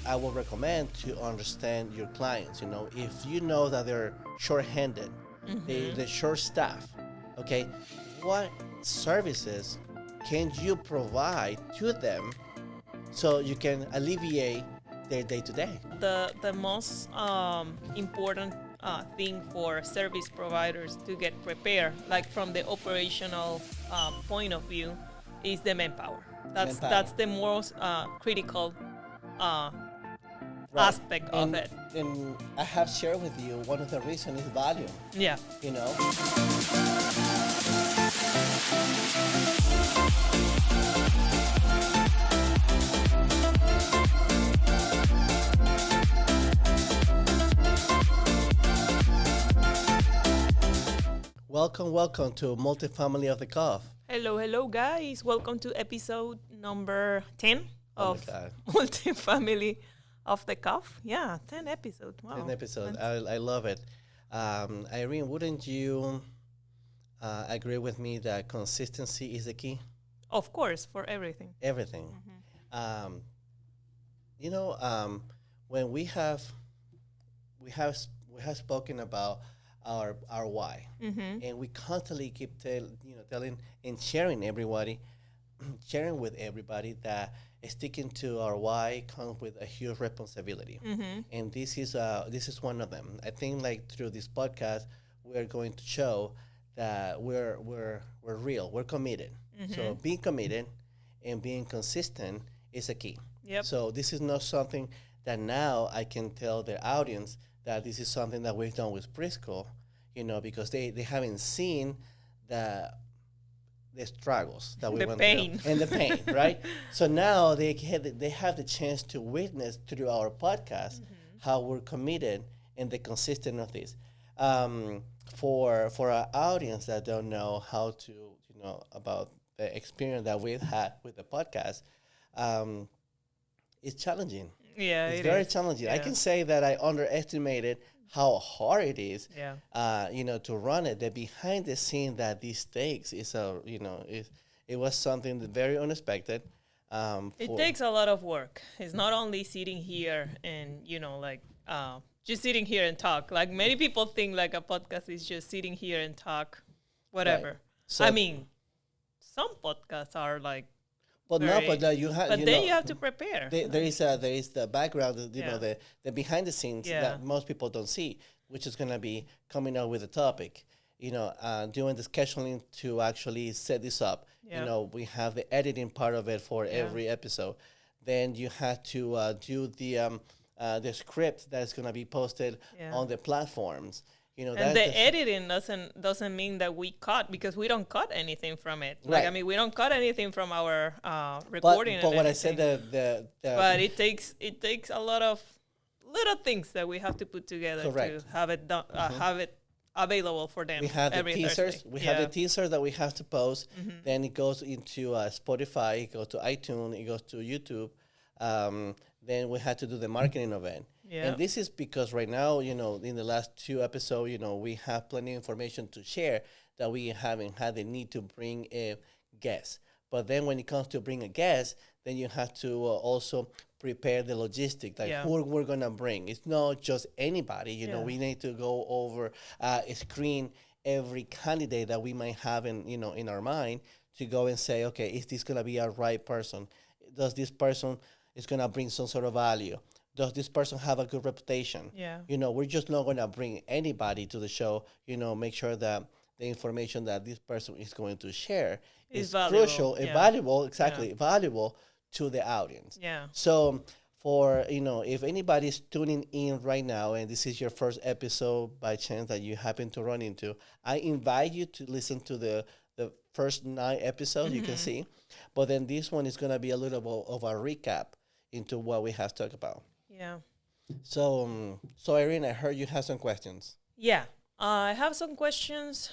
I will recommend to understand your clients. If you know that they're short-handed, they're short staff, okay, what services can you provide to them so you can alleviate their day-to-day? The most important thing for service providers to get prepared, like from the operational point of view, is the manpower. That's the most critical uh, Right. aspect of And it. and I have shared with you one of the reasons is volume. Yeah. You know. Welcome to Multifamily of the Cuff. Hello, guys. Welcome to episode number 10 Oh of my God. Multifamily of the Cuff. Yeah, 10 episodes. Wow. 10 episode. I love it. Irene, wouldn't you agree with me that consistency is the key? Of course, for everything. Everything. Um, you know, when we have spoken about our why, and we constantly keep telling and sharing with everybody that sticking to our why comes with a huge responsibility, and this is one of them. I think like through this podcast, we're going to show that we're real, we're committed. So being committed and being consistent is a key. Yep. So this is not something that now I can tell the audience that this is something that we've done with preschool, because they haven't seen the struggles that we The went pain. through and the pain, right? So now they have the chance to witness through our podcast how we're committed and the consistent of this. For our audience that don't know how to, about the experience that we've had with the podcast, it's challenging. Yeah, It's it very is. challenging. I Yeah. can say that I underestimated how hard it is, Yeah. to run it. The behind the scene that this takes it was something that very unexpected. It takes a lot of work. It's not only sitting here and, just sitting here and talk. Like many people think like a podcast is just sitting here and talk, whatever. Right. So- I mean, some podcasts are like, But no, very- but you have. but then you have to prepare. There is the background, Yeah. the behind the scenes Yeah. that most people don't see, which is gonna be coming up with a topic, doing the scheduling to actually set this up. Yeah. We have the editing part of it for every episode. Then you have to do the script that's gonna be posted Yeah. on the platforms. And that's the editing doesn't mean that we cut, because we don't cut anything from it. Like, Right. I mean, we don't cut anything from our But recording. but and what I said everything. the But it takes a lot of little things that we have to put together Correct. to have it done, have it available for them. we have the every teasers. Thursday. We have the teaser that we have to post. Then it goes into Spotify. It goes to iTunes. It goes to YouTube. Then we had to do the marketing of it. Yeah. And this is because right now, in the last 2 episodes, we have plenty of information to share that we haven't had the need to bring a guest. But then when it comes to bring a guest, then you have to also prepare the logistics, like Yeah. who we're going to bring. It's not just anybody, Yeah. we need to go over, screen every candidate that we might have in our mind to go and say, okay, is this going to be a right person? Does this person is going to bring some sort of value? Does this person have a good reputation? Yeah. We're just not going to bring anybody to the show, make sure that the information that this person is going to share Is is valuable, crucial and yeah. valuable, exactly, valuable to the audience. Yeah. So for, if anybody's tuning in right now and this is your first episode by chance that you happen to run into, I invite you to listen to the first 9 episodes you can see. But then this one is going to be a little bit of a recap into what we have talked about. Yeah. So, Irene, I heard you have some questions. Yeah. I have some questions.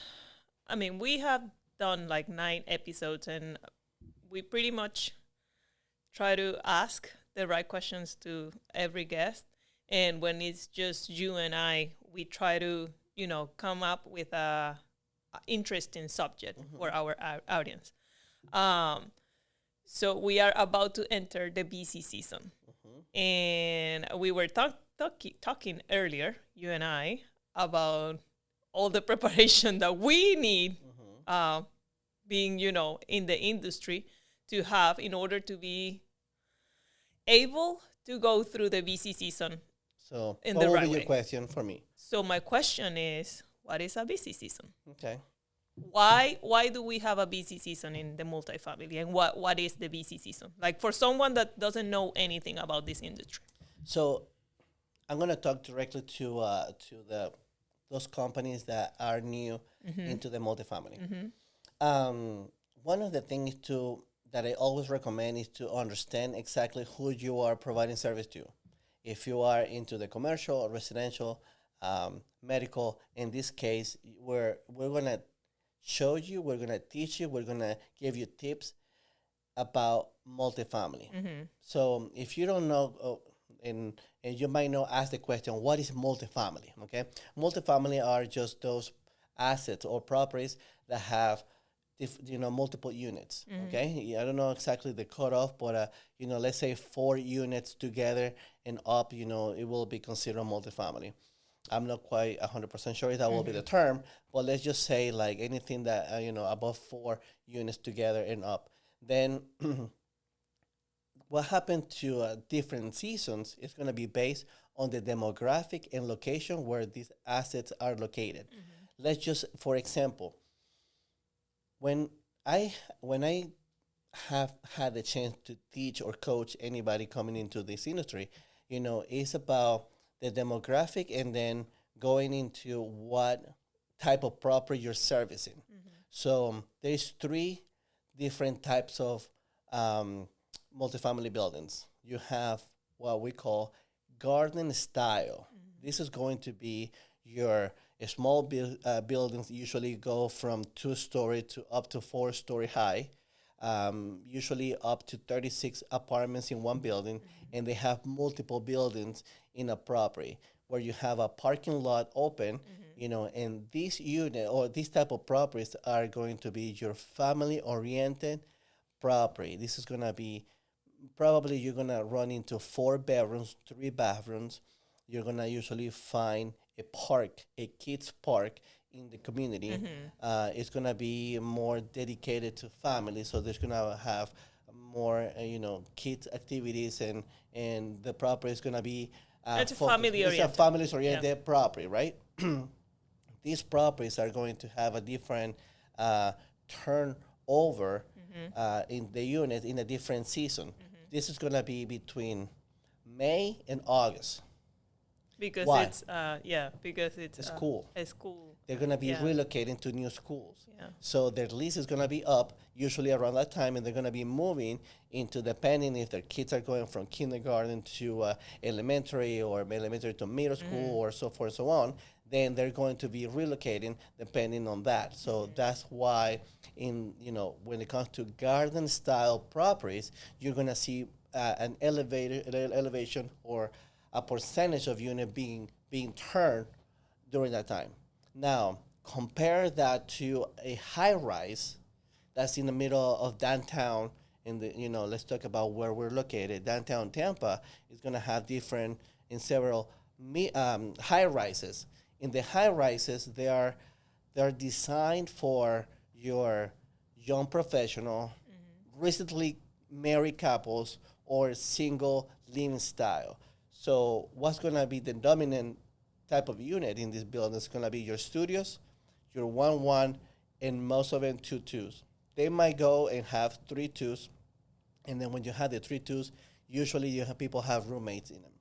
I mean, we have done like 9 episodes, and we pretty much try to ask the right questions to every guest. And when it's just you and I, we try to, come up with a interesting subject for our audience. So we are about to enter the busy season. And we were talking earlier, you and I, about all the preparation that we need, uh, being, in the industry, to have in order to be able to go through the busy season So, in what the will be right your way. question for me? So my question is, what is a busy season? Okay. Why do we have a busy season in the multifamily, and what is the busy season? Like, for someone that doesn't know anything about this industry. So, I'm gonna talk directly to the those companies that are new into the multifamily. Um, One of the things to that I always recommend is to understand exactly who you are providing service to. If you are into the commercial or residential, medical, in this case, we're gonna show you, we're gonna teach you, we're gonna give you tips about multifamily. So if you don't know, and you might know, ask the question, what is multifamily? Okay, multifamily are just those assets or properties that have multiple units. Okay, yeah, I don't know exactly the cutoff, but let's say 4 units together and up, it will be considered multifamily. I'm not quite 100% sure if that will be the term, but let's just say like anything that above 4 units together and up. Then what happened to different seasons is going to be based on the demographic and location where these assets are located. Let's just, for example, when I have had the chance to teach or coach anybody coming into this industry, it's about the demographic and then going into what type of property you're servicing. So there's 3 different types of multifamily buildings. You have what we call garden style. This is going to be your small buildings, usually go from 2-story to up to 4-story high, usually up to 36 apartments in one building, and they have multiple buildings in a property where you have a parking lot open, and this unit or these type of properties are going to be your family oriented property. This is going to be probably you're going to run into 4 bedrooms, 3 bathrooms. You're going to usually find a park, a kids park in the community. It's going to be more dedicated to family. So there's going to have more, kids activities, and the property is going to be It's focused. family It's a oriented. families oriented property, right? These properties are going to have a different turnover in the unit in a different season. This is going to be between May and August. Because Why? it's The school. a school. They're going to be Yeah. relocating to new schools. Yeah. So their lease is going to be up usually around that time, and they're going to be moving into, depending if their kids are going from kindergarten to elementary, or elementary to middle school, or so forth and so on, then they're going to be relocating depending on that. So that's why when it comes to garden style properties, you're going to see an elevation or a percentage of unit being turned during that time. Now, compare that to a high rise that's in the middle of downtown. Let's talk about where we're located. Downtown Tampa is going to have different in several high rises. In the high rises, they're designed for your young professional, recently married couples, or single living style. So what's going to be the dominant type of unit in this building? It's going to be your studios, your 1-1, and most of them 2-2s. They might go and have 3-2s, and then when you have the 3-2s, usually people have roommates in them.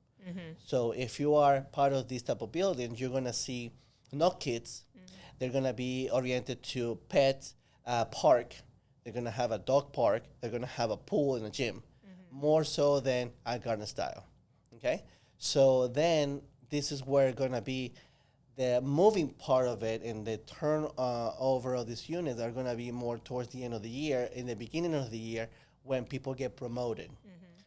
So if you are part of this type of building, you're going to see no kids. They're going to be oriented to pets, park. They're going to have a dog park. They're going to have a pool and a gym, more so than a garden style. Okay? So then this is where going to be the moving part of it, and the turnover of these units are going to be more towards the end of the year, in the beginning of the year, when people get promoted.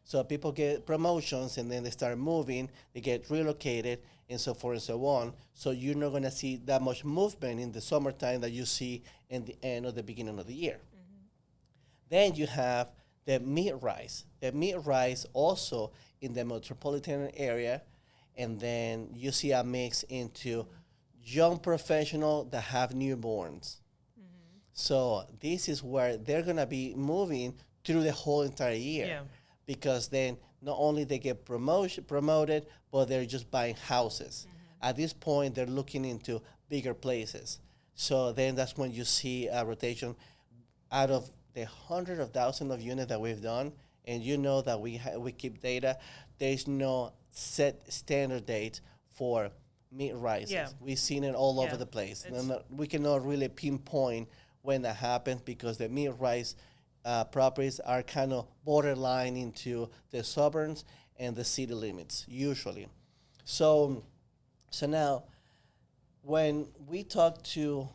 So people get promotions, and then they start moving, they get relocated, and so forth and so on. So you're not going to see that much movement in the summertime that you see in the end or the beginning of the year. Then you have The mid-rise also in the metropolitan area, and then you see a mix into young professional that have newborns. So this is where they're gonna be moving through the whole entire year, Yeah. because then not only they get promoted, but they're just buying houses. At this point, they're looking into bigger places. So then that's when you see a rotation out of the hundred of thousands of units that we've done, and you know that we keep data. There's no set standard date for mid rises. Yeah. We've seen it all over Yeah. the place. It's We cannot really pinpoint when that happens, because the mid rise properties are kind of borderline into the suburbs and the city limits usually. So, so now when we talk to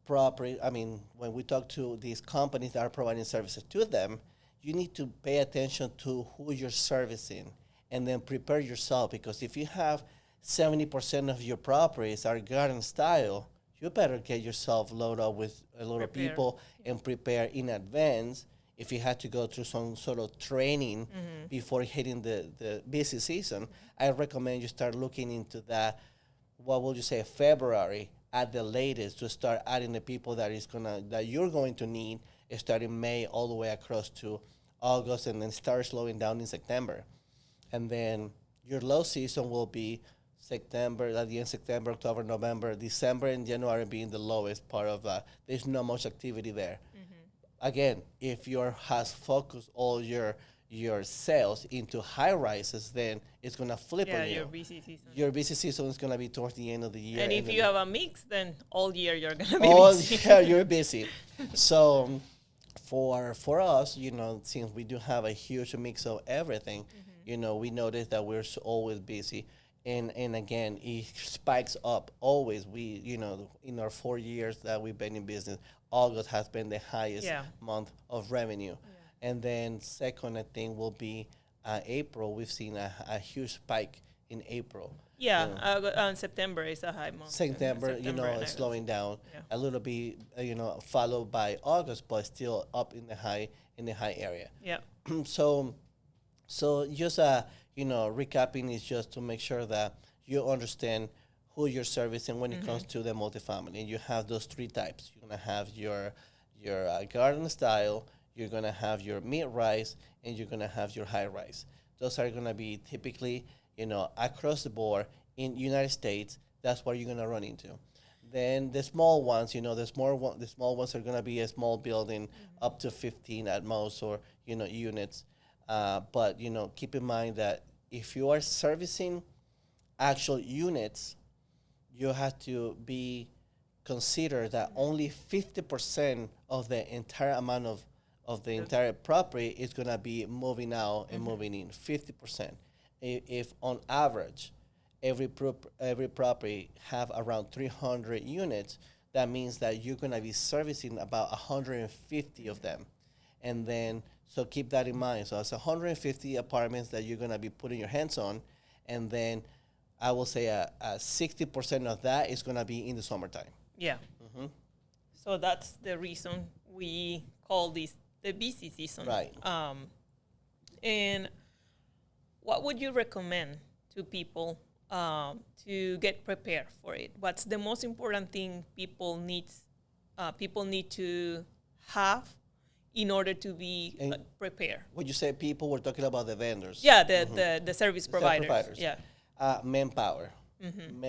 when we talk to these companies that are providing services to them, you need to pay attention to who you're servicing, and then prepare yourself, because if you have 70% of your properties are garden style, you better get yourself loaded up with a lot of Prepare. people and prepare in advance. If you had to go through some sort of training before hitting the busy season, I recommend you start looking into that. What would you say, February at the latest, to start adding the people that you're going to need, starting May all the way across to August, and then start slowing down in September. And then your low season will be September, at the end of September, October, November, December, and January being the lowest part of that. There's not much activity there. Again, if you has focused all your sales into high rises, then it's gonna flip Yeah, on you. your busy season. Your busy season is gonna be towards the end of the year. And if then you have a mix, then all year you're gonna be all busy. yeah, you're busy. So for us, since we do have a huge mix of everything, we notice that we're always busy. And again, it spikes up always. In our 4 years that we've been in business, August has been the highest Yeah. month of revenue. And then second, I think, will be April. We've seen a huge spike in April. Yeah, You know. September is a high month. September, and it's August. slowing down Yeah. a little bit, followed by August, but still up in the high area. Yeah. So, just recapping is just to make sure that you understand who you're servicing when it comes to the multifamily. And you have those three types. You're gonna have your garden style. You're gonna have your mid-rise, and you're gonna have your high-rise. Those are gonna be typically, across the board in United States. That's what you're gonna run into. Then the small ones, the small ones are gonna be a small building, up to 15 at most, or units. But keep in mind that if you are servicing actual units, you have to be consider that only 50% of the entire amount of the entire property is going to be moving out and moving in. 50%. If on average every property have around 300 units, that means that you're going to be servicing about 150 of them. And then, so keep that in mind. So it's 150 apartments that you're going to be putting your hands on. And then I will say a 60% of that is going to be in the summertime. Yeah. So that's the reason we call this the busy season. Right. And what would you recommend to people to get prepared for it? What's the most important thing people need to have in order to be prepared? When you say people, we're talking about the vendors. Yeah, the service providers. Yeah. Manpower.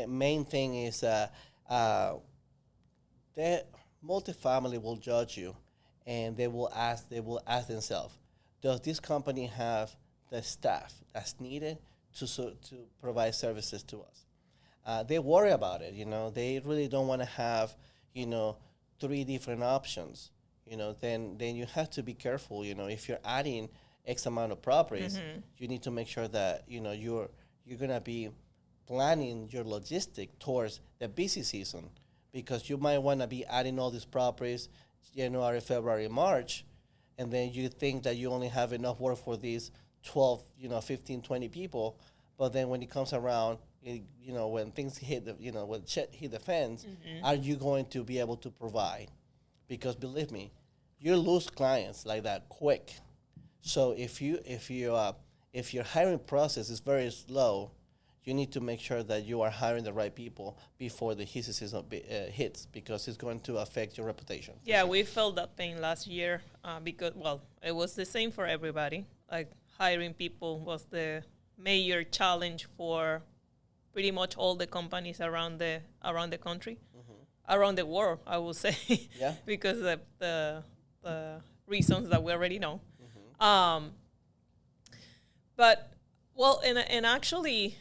Main thing is the multifamily will judge you, and they will ask themselves, does this company have the staff that's needed to provide services to us? They worry about it. They really don't want to have 3 different options. Then you have to be careful. If you're adding X amount of properties, you need to make sure that you're gonna be planning your logistic towards the busy season, because you might want to be adding all these properties January, February, March, and then you think that you only have enough work for these 12, 15, 20 people, but then when it comes around, when things hit when shit hit the fence, are you going to be able to provide? Because believe me, you lose clients like that quick. So if your hiring process is very slow, you need to make sure that you are hiring the right people before the heat season hits, because it's going to affect your reputation. Yeah, we felt that pain last year because, well, it was the same for everybody. Like hiring people was the major challenge for pretty much all the companies around the country, around the world, I will say, Yeah. because of the reasons that we already know. Mm-hmm. But well, and actually,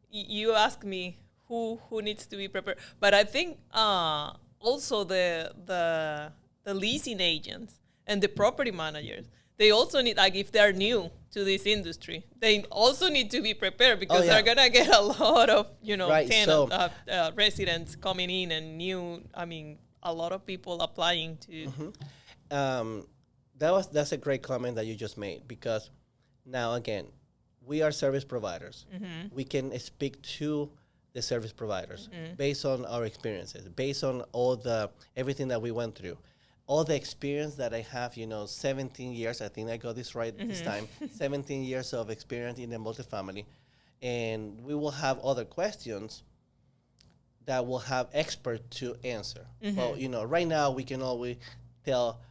you asked me who needs to be prepared, but I think also the leasing agents and the property managers, they also need, like, if they're new to this industry, they also need to be prepared because yeah. they're gonna get a lot of Right, tenant so- residents coming in and new. I mean, a lot of people applying to. Um, that's a great comment that you just made, because now again, we are service providers. We can speak to the service providers based on our experiences, based on everything that we went through, all the experience that I have. 17 years. I think I got this right this time. 17 years of experience in the multifamily, and we will have other questions that will have expert to answer. Well, right now we can always tell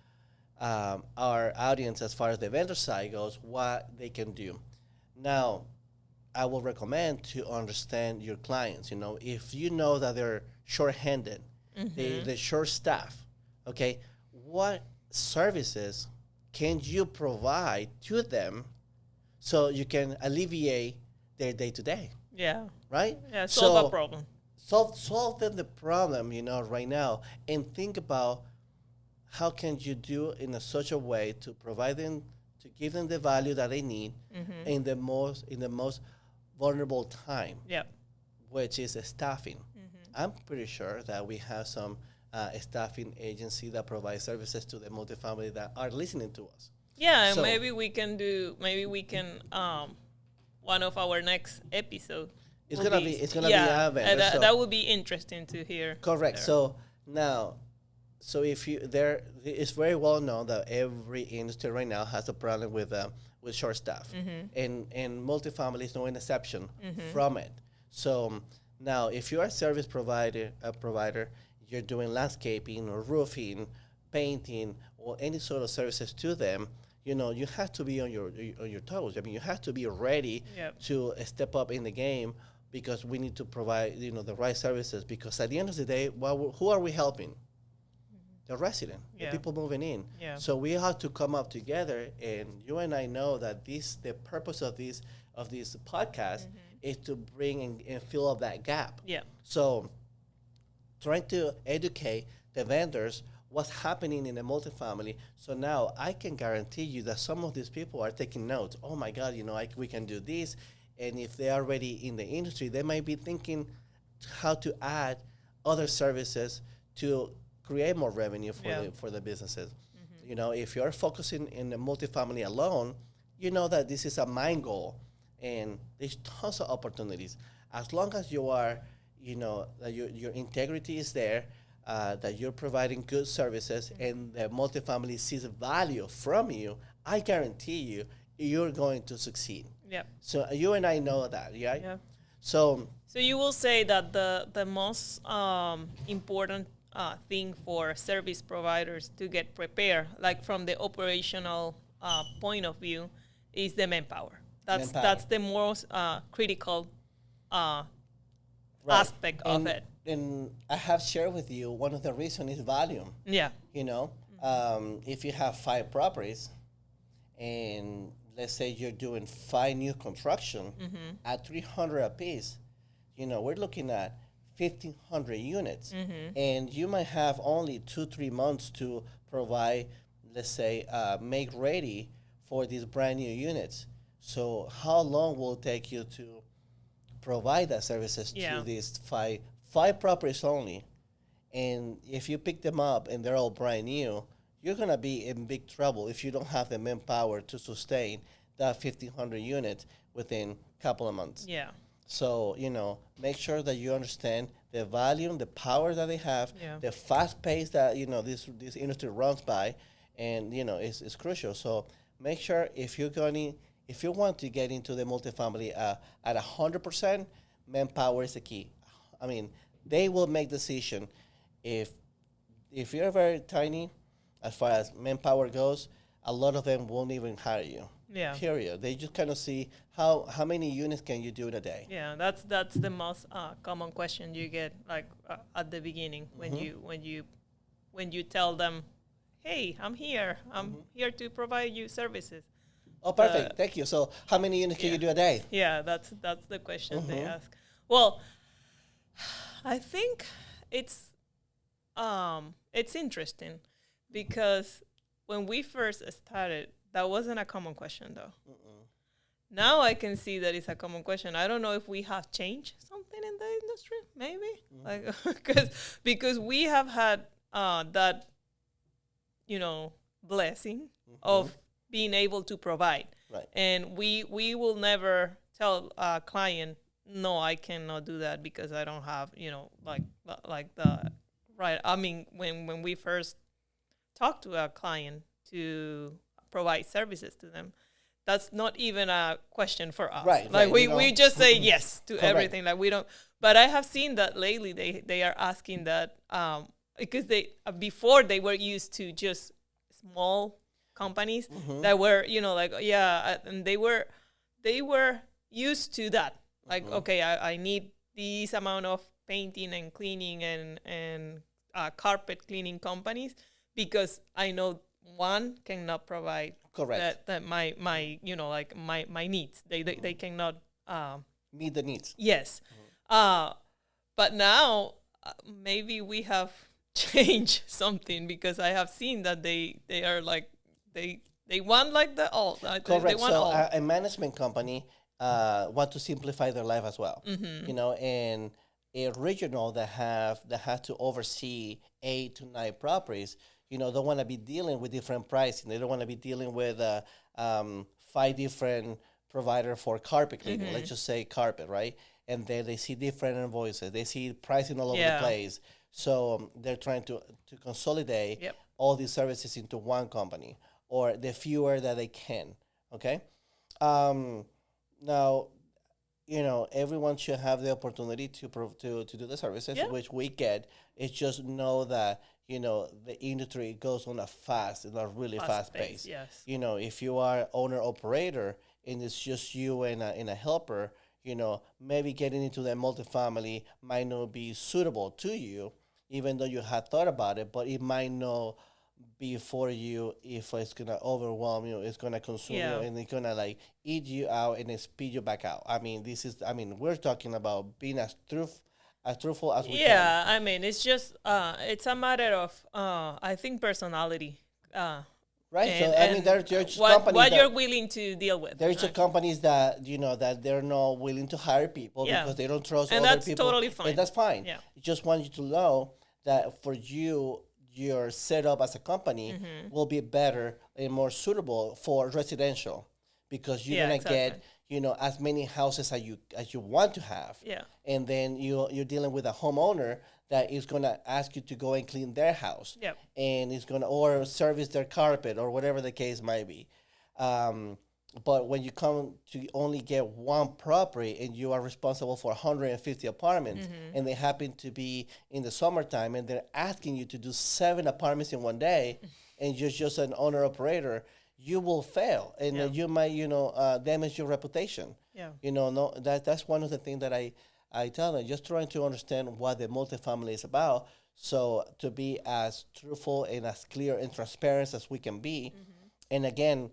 our audience, as far as the vendor side goes, what they can do. Now, I will recommend to understand your clients. If you know that they're short-handed, they're short staff, okay, what services can you provide to them so you can alleviate their day-to-day, Yeah. right? Yeah. Solve a problem. Solve them the problem, right now, and think about how can you do in such a way to provide them, to give them the value that they need in the most vulnerable time, Yeah. which is staffing. I'm pretty sure that we have some staffing agency that provide services to the multifamily that are listening to us. Yeah, and So- maybe we can one of our next episode. It's will gonna be a vendor, that, so- that would be interesting to hear. Correct. there. So now, if you there, it's very well known that every industry right now has a problem with short staff, and multifamily is no exception from it. So now, if you are a service provider, you're doing landscaping or roofing, painting, or any sort of services to them. You have to be on your toes. I mean, you have to be ready Yep. to step up in the game, because we need to provide the right services. Because at the end of the day, who are we helping? The resident, Yeah. the people moving in. Yeah. So we have to come up together, and you and I know that the purpose of this podcast is to bring and fill up that gap. Yeah. So trying to educate the vendors what's happening in the multifamily. So now I can guarantee you that some of these people are taking notes. Oh my God, we can do this. And if they are already in the industry, they might be thinking how to add other services to create more revenue for the businesses. If you're focusing in the multifamily alone, you know that this is a mind goal, and there's tons of opportunities. As long as you are, that your integrity is there, that you're providing good services, and the multifamily sees value from you, I guarantee you're going to succeed. Yeah. So you and I know that, right? Yeah. So So you will say that the most important thing for service providers to get prepared, like from the operational point of view, is the manpower. That's the most critical right. aspect of it. And I have shared with you, one of the reasons is volume. Yeah. If you have 5 properties, and let's say you're doing 5 new construction at 300 a piece, we're looking at 1,500 units, and you might have only 2-3 months to provide, let's say, make ready for these brand new units. So how long will it take you to provide that services Yeah. to these five properties only? And if you pick them up and they're all brand new, you're gonna be in big trouble if you don't have the manpower to sustain that 1,500 units within a couple of months. Yeah. So, make sure that you understand the volume, the power that they have, Yeah. the fast pace that, this industry runs by, and, it's crucial. So make sure if you want to get into the multifamily at 100%, manpower is the key. I mean, they will make decision if you're very tiny, as far as manpower goes, a lot of them won't even hire you. Yeah. Period. They just kind of see how many units can you do in a day. Yeah, that's the most common question you get, like at the beginning when you tell them, "Hey, I'm here. I'm here to provide you services." Oh, Uh, perfect. Thank you. So, how many units can yeah, you do a day? yeah, that's the question they ask. Well, I think it's it's interesting because when we first started, that wasn't a common question though. Now I can see that it's a common question. I don't know if we have changed something in the industry, maybe, like because we have had that blessing of being able to provide, Right. and we will never tell a client, no, I cannot do that because I don't have like the right. I mean, when we first talk to a client to provide services to them, that's not even a question for us. Right, Like right, we just say yes to Correct. everything. Like we don't. But I have seen that lately they are asking that because they before they were used to just small companies that were like and they were used to that. Like okay, I need this amount of painting and cleaning and carpet cleaning companies because I know one cannot provide Correct. that my like my needs. They cannot Meet the needs. yes. But now maybe we have changed something because I have seen that they are like they want like the all they Correct. want So, all. a management company want to simplify their life as well. And a regional that has to oversee 8 to 9 properties, don't want to be dealing with different pricing. They don't want to be dealing with 5 different provider for carpet cleaning. Let's just say carpet, right? And then they see different invoices. They see pricing all over the Yeah. place. So they're trying to consolidate Yep. all these services into one company or the fewer that they can. Okay. Um, Now, everyone should have the opportunity to do the services, Yeah. which we get. It's just know that the industry goes on a really fast pace. Yes. If you are owner operator and it's just you and a helper, maybe getting into the multifamily might not be suitable to you, even though you had thought about it, but it might not be for you if it's gonna overwhelm you, it's gonna consume you, Yeah. and it's gonna like eat you out and then spit you back out. We're talking about being as truthful as we can. Yeah, I mean, it's just it's a matter of I think personality. Right. So And there's what companies you're that willing to deal with. there's Like, companies that that they're not willing to hire people Yeah. because they don't trust And other that's people. totally fine. And that's fine. Yeah. Just want you to know that for you, your setup as a company Mm-hmm. will be better and more suitable for residential because you're Yeah, gonna exactly. get as many houses as you want to have. Yeah. And then you're dealing with a homeowner that is gonna ask you to go and clean their house. Yep. And is gonna or service their carpet or whatever the case might be. But when you come to only get one property and you are responsible for 150 apartments and they happen to be in the summertime and they're asking you to do 7 apartments in one day and you're just an owner operator, you will fail and Yeah. you might damage your reputation. Yeah. No, that's one of the things that I tell them, just trying to understand what the multifamily is about. So to be as truthful and as clear and transparent as we can be. And again,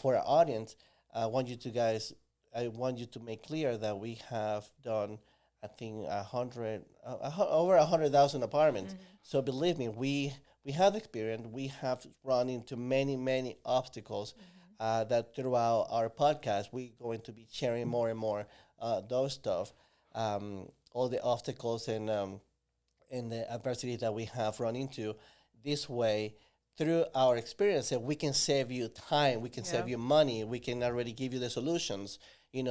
for our audience, I want you to make clear that we have done, I think, over 100,000 apartments. So believe me, we have experience. We have run into many obstacles that throughout our podcast we're going to be sharing more and more those stuff, all the obstacles and the adversity that we have run into. This way, through our experience, we can save you time, we can Yeah. save you money, we can already give you the solutions.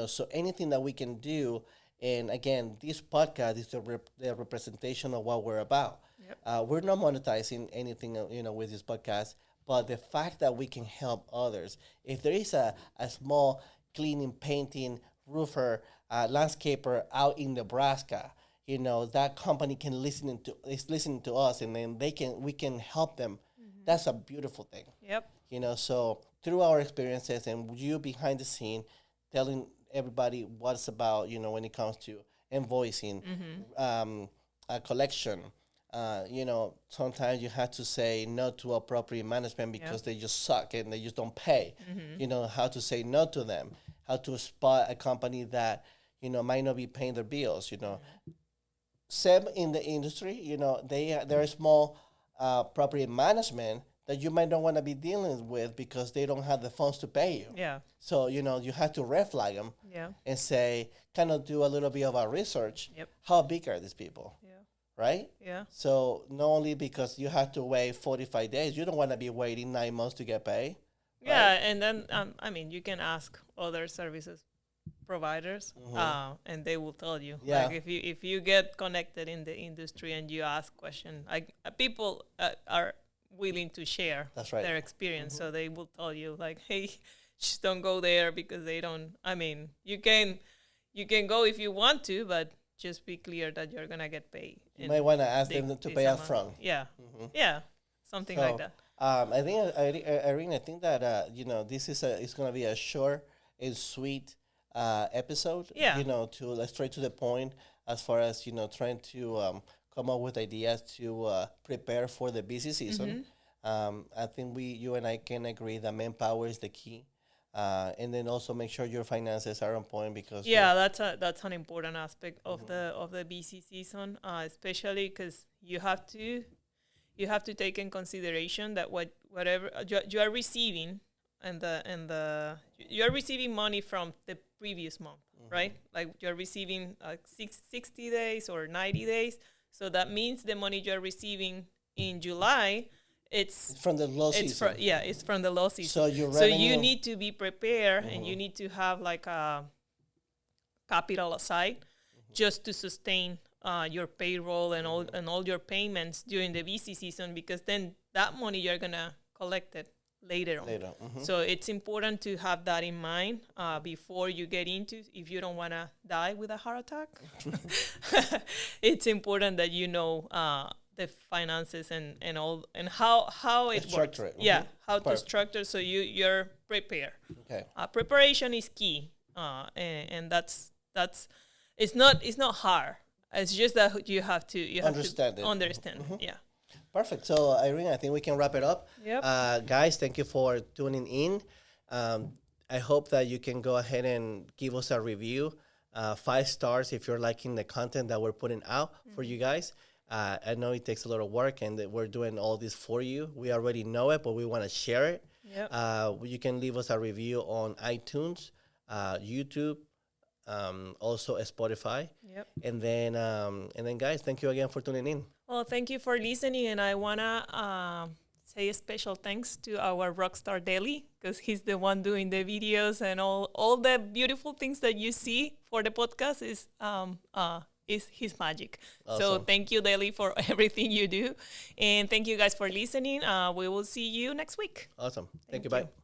So anything that we can do. And again, this podcast is the representation of what we're about. Yep. We're not monetizing anything, with this podcast, but the fact that we can help others. If there is a small cleaning, painting, roofer, landscaper out in Nebraska, you know, that company can is listening to us, and then we can help them. That's a beautiful thing. Yep. You know, so through our experiences and you behind the scene, telling everybody what's about, you know, when it comes to invoicing, a collection. You know, sometimes you have to say no to a property management because they just suck and they just don't pay. You know, how to say no to them, how to spot a company that, you know, might not be paying their bills, you know. Same in the industry, you know, there are small property management that you might not want to be dealing with because they don't have the funds to pay you. Yeah. So, you know, you have to red flag them Yeah. and say, kind of do a little bit of our research. Yep. How big are these people? Yeah. Right? Yeah. So not only because you have to wait 45 days, you don't want to be waiting 9 months to get paid. Yeah, and then I mean, you can ask other services providers, and they will tell you. Yeah. Like if you get connected in the industry and you ask question, like people are willing to share That's right. their experience, so they will tell you like, hey, just don't go there because they don't. I mean, you can go if you want to, but just be clear that you're gonna get paid. You might want to ask them to pay up front. Yeah, yeah, something like that. I think, Irene, I think that, you know, this is it's going to be a short and sweet episode. Yeah. You know, straight to the point as far as, you know, trying to come up with ideas to prepare for the busy season. I think you and I can agree that manpower is the key. And then also make sure your finances are on point because that's an important aspect of the busy season, especially because you have to take in consideration that whatever you are receiving and you are receiving money from the previous month, right? Like you're receiving 60 days or 90 days, so that means the money you're receiving in July. It's from the low season. It's from the low season. So you need to be prepared, and you need to have like a capital aside just to sustain your payroll and all your payments during the busy season, because then that money you're gonna collect it later on. So it's important to have that in mind before you get into, if you don't want to die with a heart attack. It's important that you know the finances and all and how it works. How to structure so you're prepared. Okay. Preparation is key, and that's it's not hard. It's just that you have to understand it. Yeah. Perfect. So Irene, I think we can wrap it up. Yep. Guys, thank you for tuning in. I hope that you can go ahead and give us a review, 5 stars if you're liking the content that we're putting out for you guys. I know it takes a lot of work, and that we're doing all this for you. We already know it, but we want to share it. Yep. You can leave us a review on iTunes, YouTube, also Spotify. Yep. And then, guys, thank you again for tuning in. Well, thank you for listening, and I wanna say a special thanks to our rockstar Deli, because he's the one doing the videos and all the beautiful things that you see for the podcast is his magic. Awesome. So thank you, Deli, for everything you do, and thank you guys for listening. We will see you next week. Awesome. Thank you. Bye.